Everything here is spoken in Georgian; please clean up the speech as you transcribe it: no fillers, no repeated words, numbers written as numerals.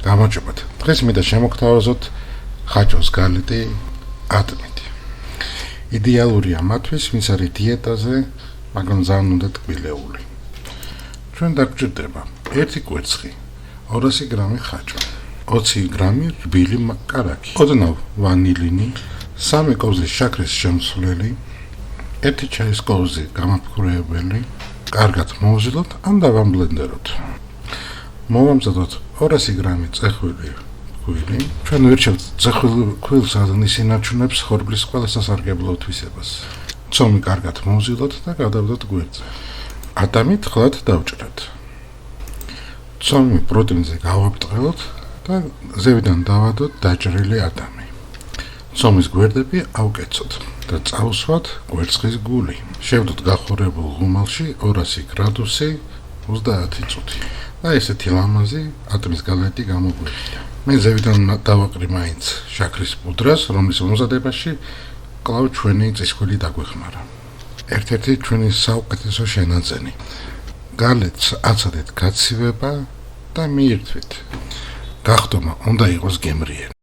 გამარჯობათ. დღეს მინდა შემოგთავაზოთ ხაჭოს გალეტი ატმით. იდეალურია მათთვის, ვინც არის დიეტაზე, მაგრამ ძალიან უნდა ტკბილეული. ჩვენ დაგჭირდება 1 კვერცხი, 200 გრამი ხაჭო, 20 გრამი რბილი კარაქი, ოდნავ ვანილინი, 3 კოვზი შაქრის შემცვლელი, 1 ჩაის კოვზი გამაფხვრეებელი, კარგად მოვზილოთ ან დავამბლენდეროთ. მოვამზადოთ 200 გრამი წეხვილი ქვილი. ჩვენ ვერჩევთ წეხვილი ქვილს, რადგან ის ინარჩუნებს ხორბლის ყველა სასარგებლო თვისებას. ცომი კარგად მოვზილოთ და გადავდოთ გვერდზე. ატამით ხლად დავჭრათ. ცომი პროტეინზე გავაბტყელოთ და ზევიდან დავადოთ დაჭრილი ატამი. ცომის გვერდები ავკეცოთ და წავსვათ კვერცხის გული. შევდოთ გახურებულ ღუმელში 200 გრადუსი 30 წუთი. და ესეთი ლამაზი ატმის გალეტი გამოგვიხიდა. მე ზევიდან დავაყრი მაინც შაქრის პუდრას, რომლის მომზადებაში კვლავ ჩვენი წისქვილი დაგვეხმარა. ერთ-ერთი ჩვენი საუკეთესო შენაძენი. გალეტს აცადეთ გაცივება და მიირთვით. გახდომა უნდა იყოს გემრიელი.